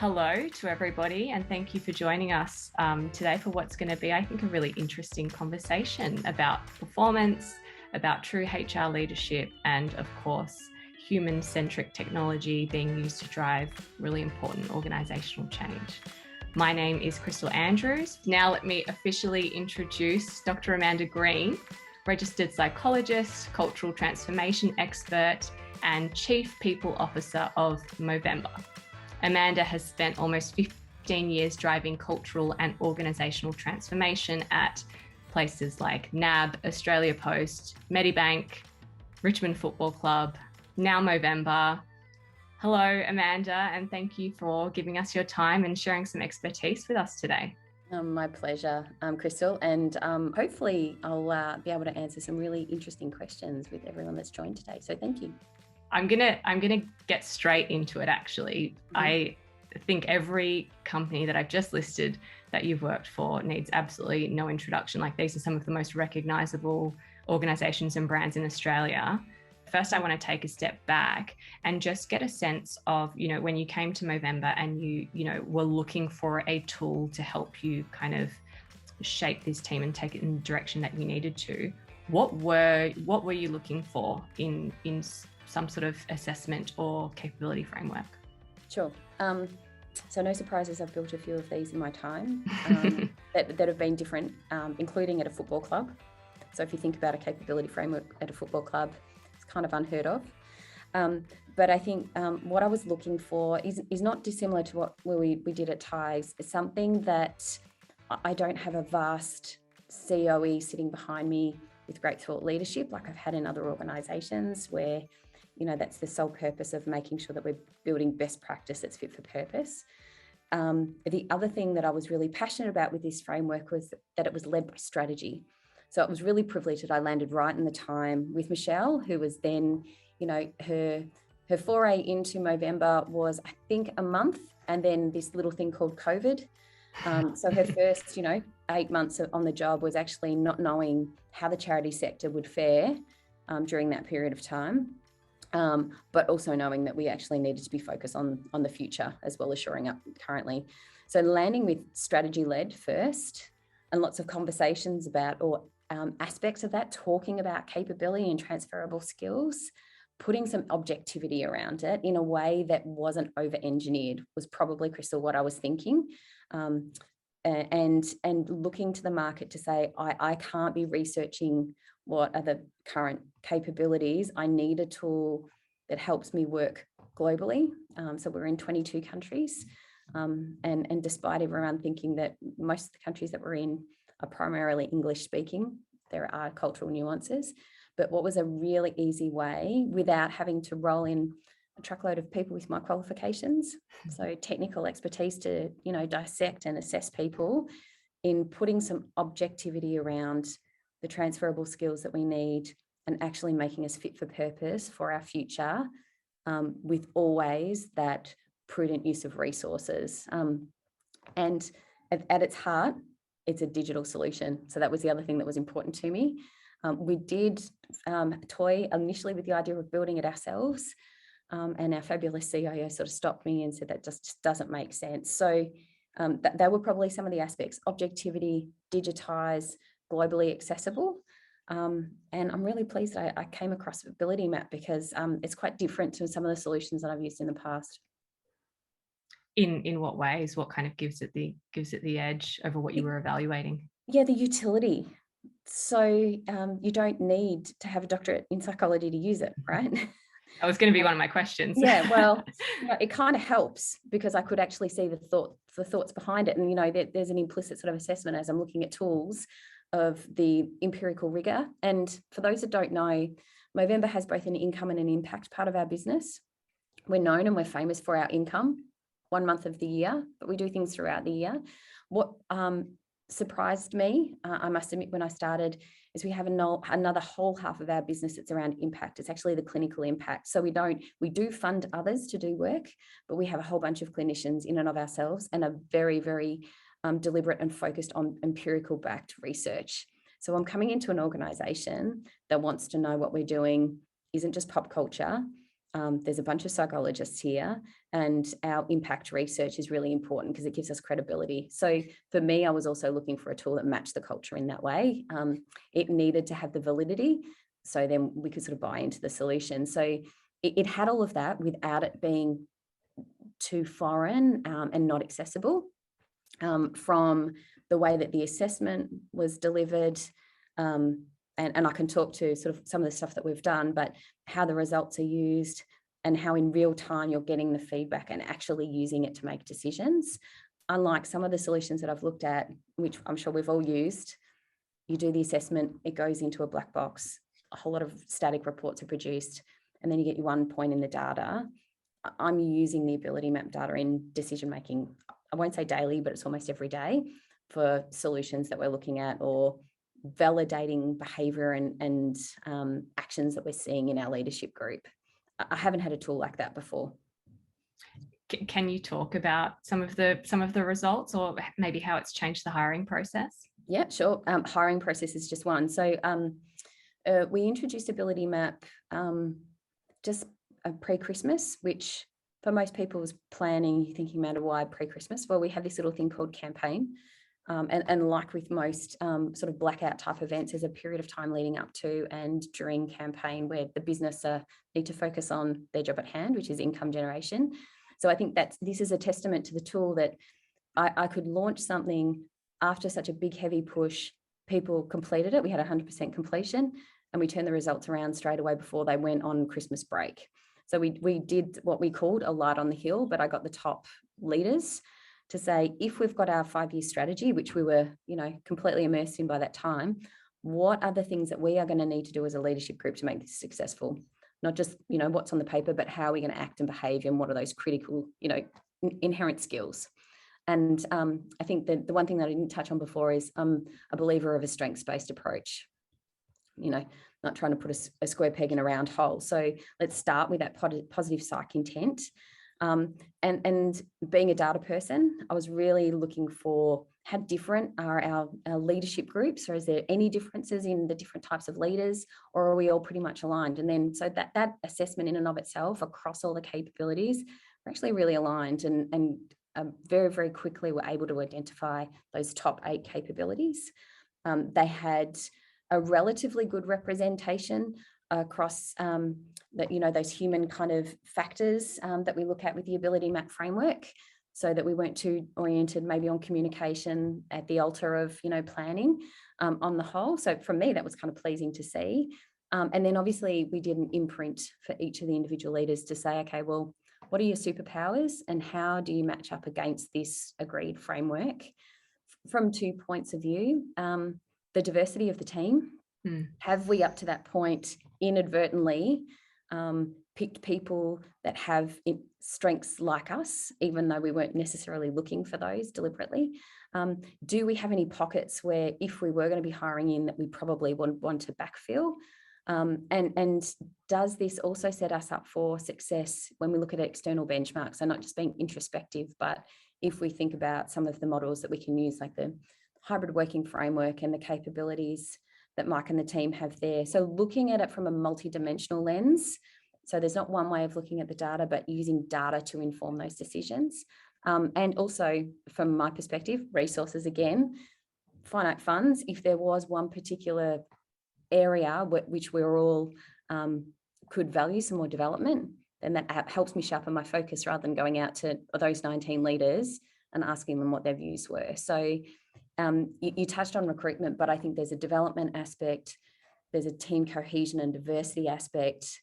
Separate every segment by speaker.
Speaker 1: Hello to everybody, and thank you for joining us today for what's going to be, I think, a really interesting conversation about performance, about true HR leadership, and of course, human-centric technology being used to drive really important organisational change. My name is Crystal Andrews. Now let me officially introduce Dr. Amanda Green, registered psychologist, cultural transformation expert, and Chief People Officer of Movember. Amanda has spent almost 15 years driving cultural and organisational transformation at places like NAB, Australia Post, Medibank, Richmond Football Club, now Movember. Hello, Amanda, and thank you for giving us your time and sharing some expertise with us today.
Speaker 2: My pleasure, Crystal, and hopefully I'll be able to answer some really interesting questions with everyone that's joined today. So thank you.
Speaker 1: I'm gonna get straight into it, actually. Mm-hmm. I think every company that I've just listed that you've worked for needs absolutely no introduction. Like, these are some of the most recognizable organizations and brands in Australia. First, I want to take a step back and just get a sense of, when you came to Movember and you were looking for a tool to help you kind of shape this team and take it in the direction that you needed to. What were you looking for in some sort of assessment or capability framework?
Speaker 2: Sure. So no surprises, I've built a few of these in my time that have been different, including at a football club. So if you think about a capability framework at a football club, it's kind of unheard of. But I think what I was looking for is not dissimilar to what we did at Ties. It's something that I don't have a vast COE sitting behind me with great thought leadership like I've had in other organisations where that's the sole purpose of making sure that we're building best practice that's fit for purpose. The other thing that I was really passionate about with this framework was that it was led by strategy. So it was really privileged that I landed right in the time with Michelle, who was then, her foray into Movember was, I think, a month, and then this little thing called COVID. So her first, 8 months on the job was actually not knowing how the charity sector would fare during that period of time. But also knowing that we actually needed to be focused on the future as well as shoring up currently. So landing with strategy led first, and lots of conversations about aspects of that, talking about capability and transferable skills, putting some objectivity around it in a way that wasn't over-engineered was probably, Crystal, what I was thinking. And looking to the market to say, I can't be researching what are the current capabilities. I need a tool that helps me work globally. So we're in 22 countries. And despite everyone thinking that most of the countries that we're in are primarily English speaking, there are cultural nuances. But what was a really easy way without having to roll in a truckload of people with my qualifications, so technical expertise to, dissect and assess people, in putting some objectivity around the transferable skills that we need and actually making us fit for purpose for our future, with always that prudent use of resources. And at its heart, it's a digital solution. So that was the other thing that was important to me. We did toy initially with the idea of building it ourselves. And our fabulous CIO sort of stopped me and said that just doesn't make sense. So that were probably some of the aspects: objectivity, digitize, globally accessible. And I'm really pleased that I came across AbilityMap because it's quite different to some of the solutions that I've used in the past.
Speaker 1: In what ways? What kind of gives it the edge over what you were evaluating?
Speaker 2: Yeah, the utility. So you don't need to have a doctorate in psychology to use it, right?
Speaker 1: That was going to be one of my questions.
Speaker 2: Yeah, well, it kind of helps because I could actually see the thoughts behind it. And, there's an implicit sort of assessment as I'm looking at tools of the empirical rigor. And for those that don't know, Movember has both an income and an impact part of our business. We're known and we're famous for our income 1 month of the year, but we do things throughout the year. What surprised me, I must admit, when I started, is we have another whole half of our business that's around impact. It's actually the clinical impact. So we do fund others to do work, but we have a whole bunch of clinicians in and of ourselves and are very, very deliberate and focused on empirical backed research. So I'm coming into an organization that wants to know what we're doing isn't just pop culture. there's a bunch of psychologists here, and our impact research is really important because it gives us credibility. So for me, I was also looking for a tool that matched the culture in that way. It needed to have the validity, so then we could sort of buy into the solution. So it had all of that without it being too foreign and not accessible, from the way that the assessment was delivered. And I can talk to sort of some of the stuff that we've done, but how the results are used and how in real time you're getting the feedback and actually using it to make decisions. Unlike some of the solutions that I've looked at, which I'm sure we've all used, you do the assessment, it goes into a black box, a whole lot of static reports are produced, and then you get your one point in the data. I'm using the AbilityMap data in decision making. I won't say daily, but it's almost every day for solutions that we're looking at, or validating behaviour and actions that we're seeing in our leadership group. I haven't had a tool like that before.
Speaker 1: Can you talk about some of the results, or maybe how it's changed the hiring process?
Speaker 2: Yeah, sure. Hiring process is just one. So we introduced AbilityMap just pre-Christmas, which for most people was planning, thinking about why pre-Christmas. Well, we have this little thing called campaign. And like with most sort of blackout type events, there's a period of time leading up to and during campaign where the business need to focus on their job at hand, which is income generation. So I think this is a testament to the tool that I could launch something after such a big, heavy push. People completed it. We had 100% completion, and we turned the results around straight away before they went on Christmas break. So we did what we called a light on the hill, but I got the top leaders to say, if we've got our 5-year strategy, which we were, completely immersed in by that time, what are the things that we are going to need to do as a leadership group to make this successful? Not just, what's on the paper, but how are we going to act and behave, and what are those critical, inherent skills? And I think that the one thing that I didn't touch on before is I'm a believer of a strengths-based approach, not trying to put a square peg in a round hole. So let's start with that positive psych intent. And being a data person, I was really looking for how different are our leadership groups, or is there any differences in the different types of leaders, or are we all pretty much aligned? And then so that assessment in and of itself across all the capabilities, we're actually really aligned, and very, very quickly we're able to identify those top 8 capabilities. They had a relatively good representation across those human kind of factors that we look at with the AbilityMap framework, so that we weren't too oriented maybe on communication at the altar of planning on the whole. So for me, that was kind of pleasing to see. And then obviously we did an imprint for each of the individual leaders to say, okay, well, what are your superpowers and how do you match up against this agreed framework? From 2 points of view, the diversity of the team. Have we up to that point inadvertently picked people that have strengths like us, even though we weren't necessarily looking for those deliberately? Do we have any pockets where, if we were going to be hiring in, that we probably want to backfill? And does this also set us up for success when we look at external benchmarks? So not just being introspective, but if we think about some of the models that we can use, like the hybrid working framework and the capabilities that Mike and the team have there. So looking at it from a multidimensional lens. So there's not one way of looking at the data, but using data to inform those decisions. And also, from my perspective, resources again, finite funds. If there was one particular area which we're all could value some more development, then that helps me sharpen my focus rather than going out to those 19 leaders and asking them what their views were. So you touched on recruitment, but I think there's a development aspect, there's a team cohesion and diversity aspect,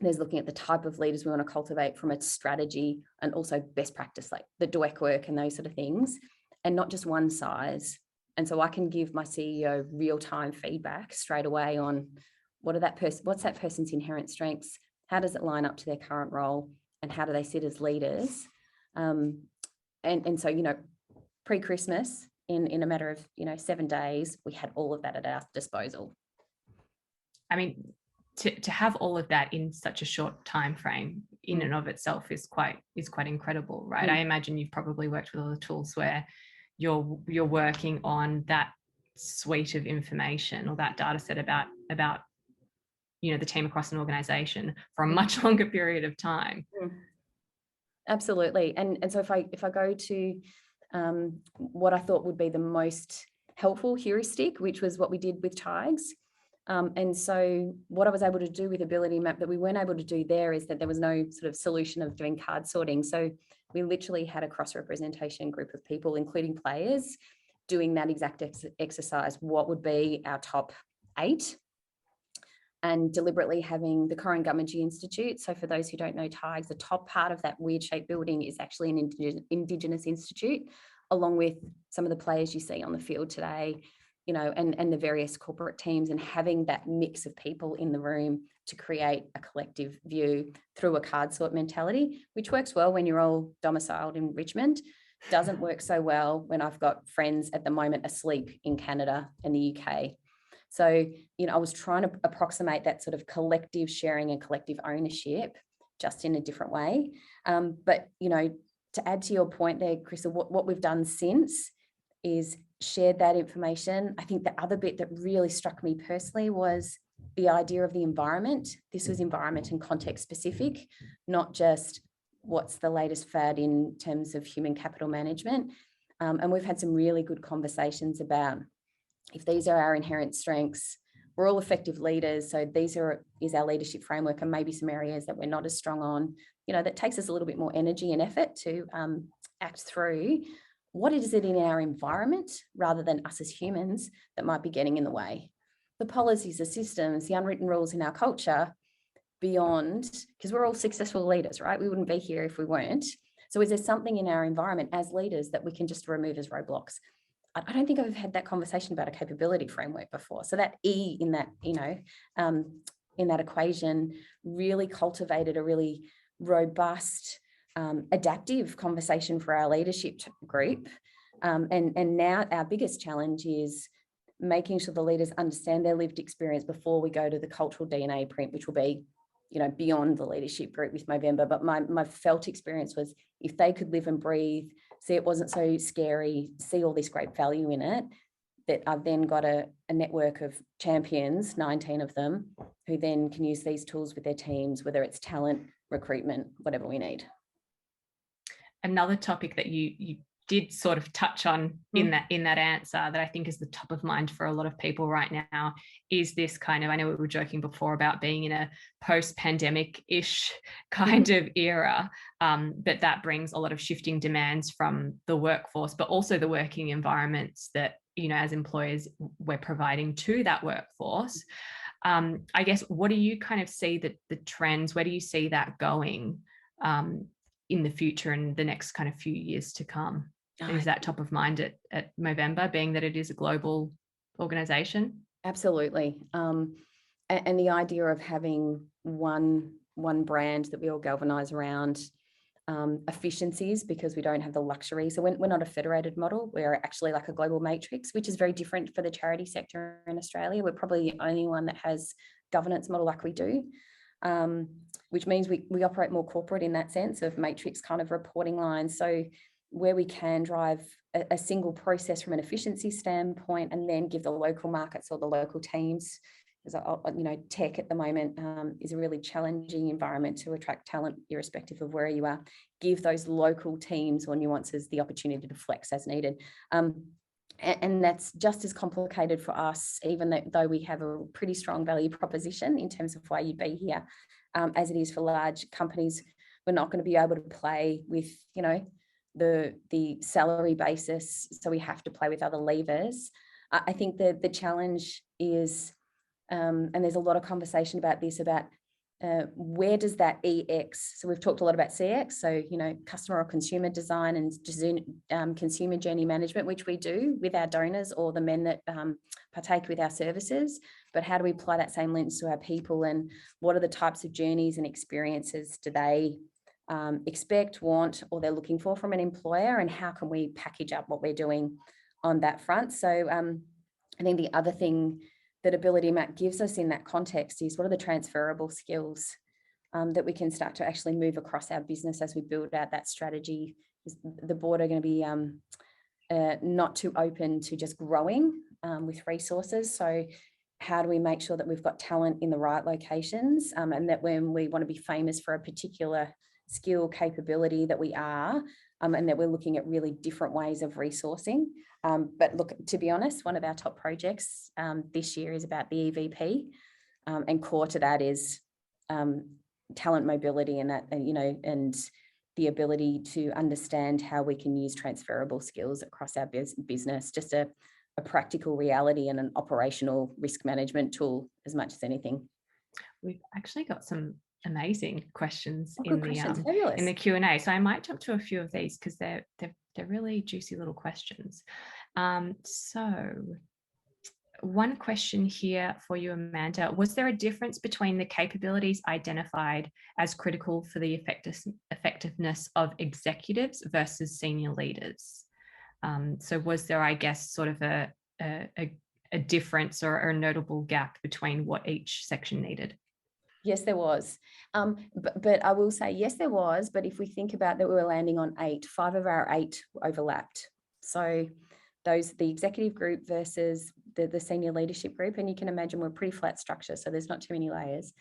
Speaker 2: there's looking at the type of leaders we want to cultivate from a strategy, and also best practice, like the DWEC work and those sort of things, and not just one size. And so I can give my CEO real-time feedback straight away on what's that person's inherent strengths, how does it line up to their current role, and how do they sit as leaders? And so, pre-Christmas, in a matter of 7 days, we had all of that at our disposal.
Speaker 1: I mean, to have all of that in such a short time frame in and of itself is quite incredible, right? I imagine you've probably worked with all the tools where you're working on that suite of information or that data set about the team across an organization for a much longer period of time.
Speaker 2: Absolutely. And so if I go to what I thought would be the most helpful heuristic, which was what we did with Tigers. And so what I was able to do with AbilityMap that we weren't able to do there is that there was no sort of solution of doing card sorting. So we literally had a cross-representation group of people, including players, doing that exact exercise. What would be our top 8? And deliberately having the Kurrungumminji Institute. So for those who don't know Tigers, the top part of that weird shaped building is actually an Indigenous institute, along with some of the players you see on the field today, and the various corporate teams, and having that mix of people in the room to create a collective view through a card sort mentality, which works well when you're all domiciled in Richmond. Doesn't work so well when I've got friends at the moment asleep in Canada and the UK. So, I was trying to approximate that sort of collective sharing and collective ownership just in a different way. But, to add to your point there, Crystal, what we've done since is shared that information. I think the other bit that really struck me personally was the idea of the environment. This was environment and context specific, not just what's the latest fad in terms of human capital management. And we've had some really good conversations about if these are our inherent strengths, we're all effective leaders. So is our leadership framework, and maybe some areas that we're not as strong on, that takes us a little bit more energy and effort to act through. What is it in our environment rather than us as humans that might be getting in the way? The policies, the systems, the unwritten rules in our culture beyond, because we're all successful leaders, right? We wouldn't be here if we weren't. So is there something in our environment as leaders that we can just remove as roadblocks? I don't think I've had that conversation about a capability framework before. So that E in that, in that equation really cultivated a really robust, adaptive conversation for our leadership group. And now our biggest challenge is making sure the leaders understand their lived experience before we go to the cultural DNA print, which will be, beyond the leadership group with Movember. But my felt experience was if they could live and breathe, see it wasn't so scary, see all this great value in it, that I've then got a network of champions, 19 of them, who then can use these tools with their teams, whether it's talent, recruitment, whatever we need.
Speaker 1: Another topic that you did sort of touch on in that answer that I think is the top of mind for a lot of people right now is this kind of, I know we were joking before about being in a post-pandemic-ish kind of era, but that brings a lot of shifting demands from the workforce, but also the working environments that, as employers, we're providing to that workforce. I guess, what do you kind of see the trends, where do you see that going in the future and the next kind of few years to come? Is that top of mind at Movember, being that it is a global organisation?
Speaker 2: Absolutely. And the idea of having one brand that we all galvanise around, efficiencies, because we don't have the luxury. So we're not a federated model. We're actually like a global matrix, which is very different for the charity sector in Australia. We're probably the only one that has governance model like we do, which means we operate more corporate in that sense of matrix kind of reporting lines. So where we can drive a single process from an efficiency standpoint and then give the local markets or the local teams, because tech at the moment is a really challenging environment to attract talent irrespective of where you are, give those local teams or nuances the opportunity to flex as needed. And that's just as complicated for us, even though we have a pretty strong value proposition in terms of why you'd be here, as it is for large companies. We're not going to be able to play with, the salary basis, so we have to play with other levers. I think the challenge is, and there's a lot of conversation about this, about where does that EX, so we've talked a lot about CX, so customer or consumer design and consumer journey management, which we do with our donors or the men that partake with our services, but how do we apply that same lens to our people, and what are the types of journeys and experiences do they expect, want, or they're looking for from an employer, and how can we package up what we're doing on that front? So I think the other thing that AbilityMap gives us in that context is what are the transferable skills that we can start to actually move across our business as we build out that strategy. The board are going to be not too open to just growing with resources. So how do we make sure that we've got talent in the right locations, and that when we want to be famous for a particular skill capability that we are, and that we're looking at really different ways of resourcing. But look, to be honest, one of our top projects this year is about the EVP, and core to that is talent mobility, and that, and the ability to understand how we can use transferable skills across our business, just a practical reality and an operational risk management tool as much as anything.
Speaker 1: We've actually got some amazing questions
Speaker 2: in
Speaker 1: the Q&A, so I might jump to a few of these because they're really juicy little questions. So one question here for you, Amanda: was there a difference between the capabilities identified as critical for the effectiveness of executives versus senior leaders? So was there, I guess, sort of a difference or a notable gap between what each section needed?
Speaker 2: Yes, there was. But I will say, yes, there was. But if we think about that, we were landing on 8. 5 of our 8 overlapped. So the executive group versus the senior leadership group, and you can imagine we're a pretty flat structure, so there's not too many layers.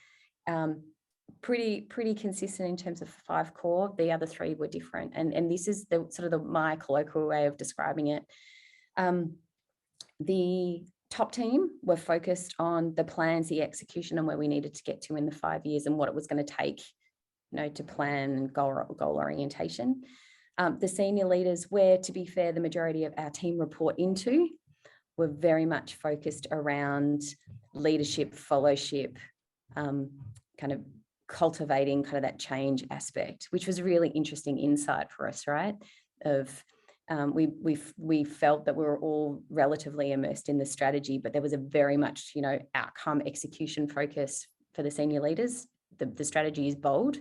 Speaker 2: Pretty consistent in terms of 5 core. The other 3 were different, and this is the sort of my colloquial way of describing it. The top team were focused on the plans, the execution, and where we needed to get to in the 5 years, and what it was going to take, to plan and goal orientation. The senior leaders, where, to be fair, the majority of our team report into, were very much focused around leadership, fellowship, kind of cultivating kind of that change aspect, which was really interesting insight for us, right? We felt that we were all relatively immersed in the strategy, but there was a very much, outcome execution focus for the senior leaders. The strategy is bold,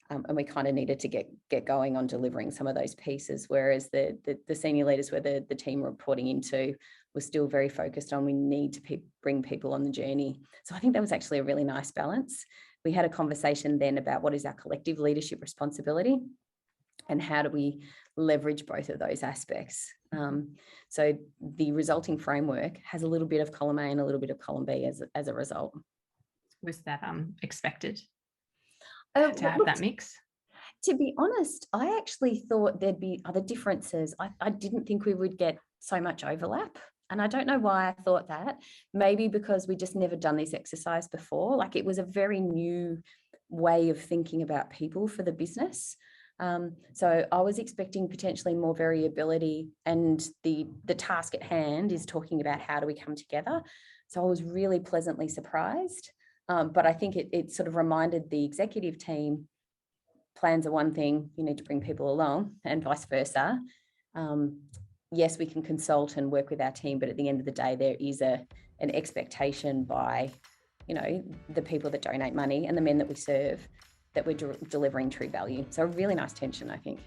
Speaker 2: and we kind of needed to get going on delivering some of those pieces, whereas the senior leaders, where the team reporting into, was still very focused on, we need to bring people on the journey. So I think that was actually a really nice balance. We had a conversation then about what is our collective leadership responsibility and how do we leverage both of those aspects. So the resulting framework has a little bit of column A and a little bit of column B as a result.
Speaker 1: Was that expected to have that mix?
Speaker 2: To be honest, I actually thought there'd be other differences. I didn't think we would get so much overlap. And I don't know why I thought that. Maybe because we just never done this exercise before. Like, it was a very new way of thinking about people for the business. So I was expecting potentially more variability, and the task at hand is talking about how do we come together. So I was really pleasantly surprised. But I think it sort of reminded the executive team, plans are one thing, you need to bring people along, and vice versa. Yes, we can consult and work with our team, but at the end of the day, there is an expectation by, the people that donate money and the men that we serve, that we're delivering true value. So a really nice tension, I think.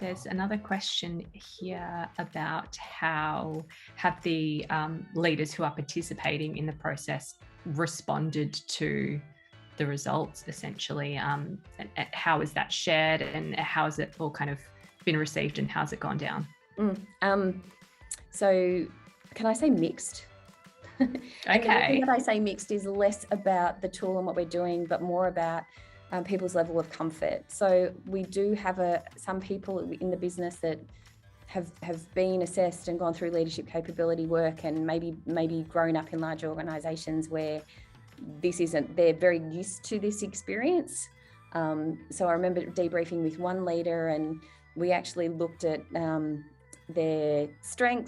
Speaker 1: There's another question here about how have the leaders who are participating in the process responded to the results, essentially, and how is that shared, and how has it all kind of been received, and how's it gone down?
Speaker 2: So can I say mixed?
Speaker 1: Okay.
Speaker 2: What I say mixed is less about the tool and what we're doing, but more about people's level of comfort. So we do have some people in the business that have been assessed and gone through leadership capability work, and maybe grown up in large organizations where they're very used to this experience. So I remember debriefing with one leader, and we actually looked at their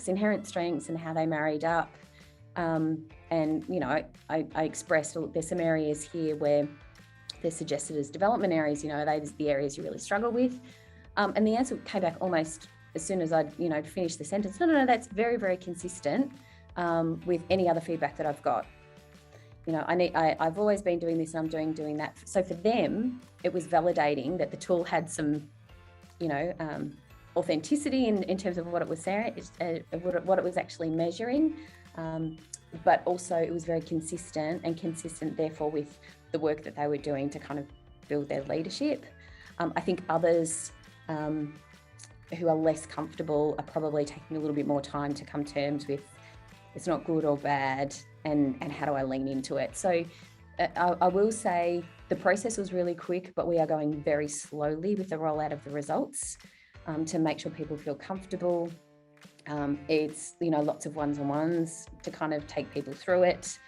Speaker 2: inherent strengths, and how they married up. And, I expressed, look, there's some areas here where they're suggested as development areas, those the areas you really struggle with. And the answer came back almost as soon as I'd, finished the sentence. No, that's very, very consistent with any other feedback that I've got. I've always been doing this, and I'm doing that. So for them, it was validating that the tool had some, authenticity in terms of what it was saying, what it was actually measuring, but also it was very consistent therefore with the work that they were doing to kind of build their leadership. I think others who are less comfortable are probably taking a little bit more time to come to terms with it's not good or bad, and how do I lean into it? So I will say the process was really quick, but we are going very slowly with the rollout of the results to make sure people feel comfortable. It's, lots of ones-on-ones to kind of take people through it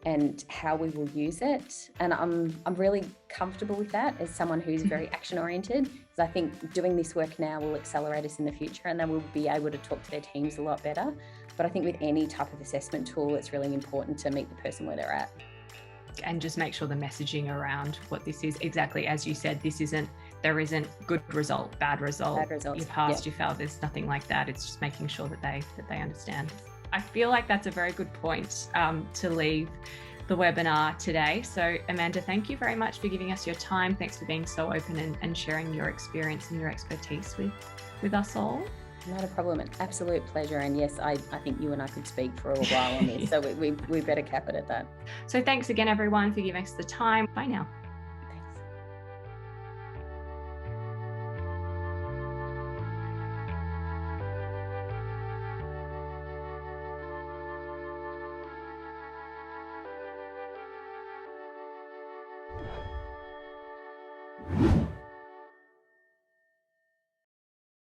Speaker 2: and how we will use it. And I'm really comfortable with that as someone who's very action-oriented, because I think doing this work now will accelerate us in the future, and then we'll be able to talk to their teams a lot better. But I think with any type of assessment tool, it's really important to meet the person where they're at.
Speaker 1: And just make sure the messaging around what this is, exactly as you said, there isn't good result, bad result, you passed, you failed, there's nothing like that. It's just making sure that they understand. I feel like that's a very good point to leave the webinar today. So Amanda, thank you very much for giving us your time. Thanks for being so open and sharing your experience and your expertise with us all.
Speaker 2: Not a problem, an absolute pleasure. And yes, I think you and I could speak for a while on this, so we better cap it at that.
Speaker 1: So thanks again, everyone, for giving us the time. Bye now.